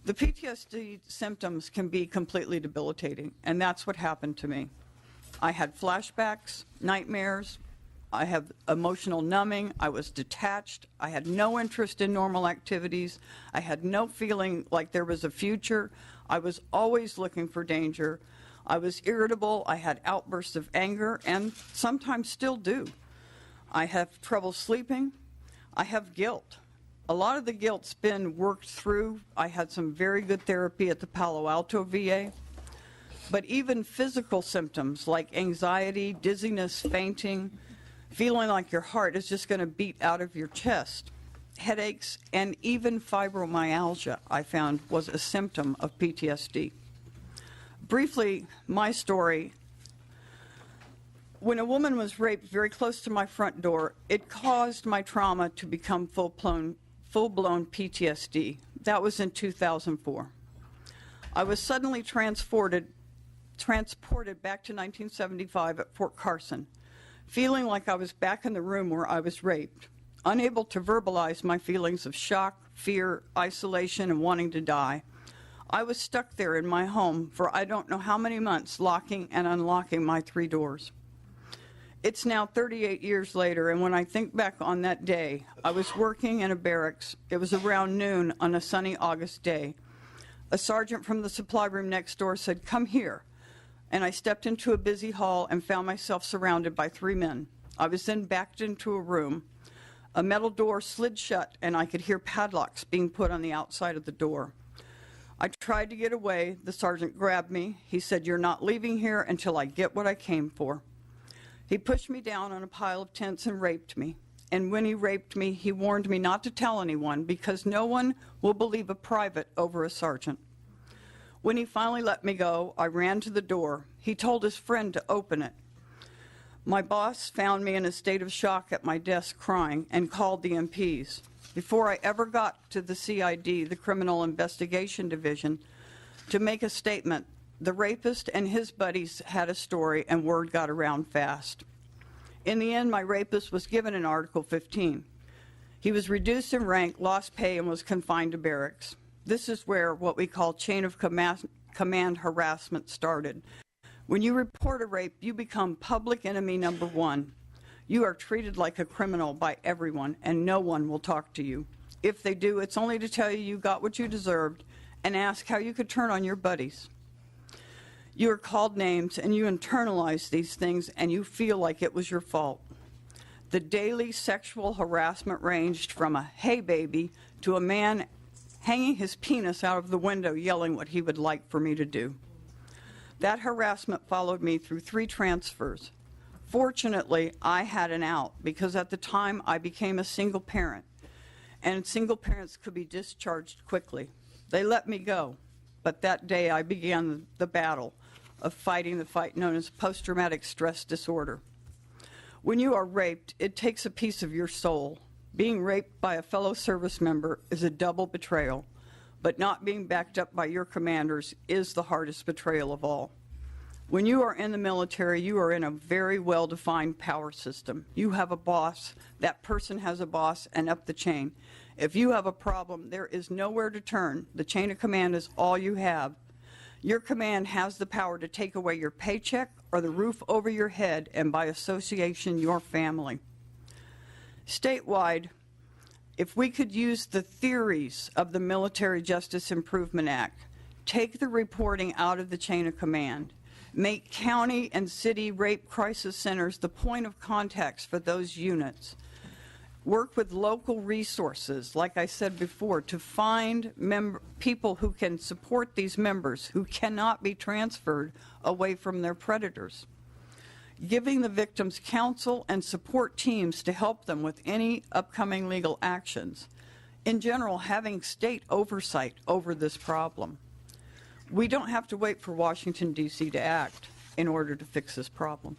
The PTSD symptoms can be completely debilitating, and that's what happened to me. I had flashbacks, nightmares, I have emotional numbing, I was detached, I had no interest in normal activities, I had no feeling like there was a future, I was always looking for danger, I was irritable, I had outbursts of anger, and sometimes still do. I have trouble sleeping, I have guilt. A lot of the guilt's been worked through. I had some very good therapy at the Palo Alto VA. But even physical symptoms like anxiety, dizziness, fainting, feeling like your heart is just going to beat out of your chest, headaches, and even fibromyalgia, I found, was a symptom of PTSD. Briefly, my story: when a woman was raped very close to my front door, it caused my trauma to become full-blown PTSD. That was in 2004. I was suddenly transported back to 1975 at Fort Carson, feeling like I was back in the room where I was raped, unable to verbalize my feelings of shock, fear, isolation, and wanting to die. I was stuck there in my home for I don't know how many months, locking and unlocking my 3 doors. It's now 38 years later, and when I think back on that day, I was working in a barracks. It was around noon on a sunny August day. A sergeant from the supply room next door said, "Come here." And I stepped into a busy hall and found myself surrounded by 3 men. I was then backed into a room. A metal door slid shut, and I could hear padlocks being put on the outside of the door. I tried to get away. The sergeant grabbed me. He said, "You're not leaving here until I get what I came for." He pushed me down on a pile of tents and raped me. And when he raped me, he warned me not to tell anyone because no one will believe a private over a sergeant. When he finally let me go, I ran to the door. He told his friend to open it. My boss found me in a state of shock at my desk crying and called the MPs. Before I ever got to the CID, the Criminal Investigation Division, to make a statement, the rapist and his buddies had a story and word got around fast. In the end, my rapist was given an Article 15. He was reduced in rank, lost pay, and was confined to barracks. This is where what we call chain of command harassment started. When you report a rape, you become public enemy number 1. You are treated like a criminal by everyone, and no one will talk to you. If they do, it's only to tell you you got what you deserved and ask how you could turn on your buddies. You are called names, and you internalize these things, and you feel like it was your fault. The daily sexual harassment ranged from a "hey baby" to a man hanging his penis out of the window yelling what he would like for me to do. That harassment followed me through 3 transfers. Fortunately, I had an out because at the time I became a single parent, and single parents could be discharged quickly. They let me go, but that day I began the battle of fighting the fight known as post-traumatic stress disorder. When you are raped, it takes a piece of your soul. Being raped by a fellow service member is a double betrayal, but not being backed up by your commanders is the hardest betrayal of all. When you are in the military, you are in a very well-defined power system. You have a boss, that person has a boss, and up the chain. If you have a problem, there is nowhere to turn. The chain of command is all you have. Your command has the power to take away your paycheck or the roof over your head, and by association, your family. Statewide, if we could use the theories of the Military Justice Improvement Act, take the reporting out of the chain of command, make county and city rape crisis centers the point of contacts for those units, work with local resources, like I said before, to find people who can support these members who cannot be transferred away from their predators, giving the victims counsel and support teams to help them with any upcoming legal actions. In general, having state oversight over this problem. We don't have to wait for Washington, D.C. to act in order to fix this problem.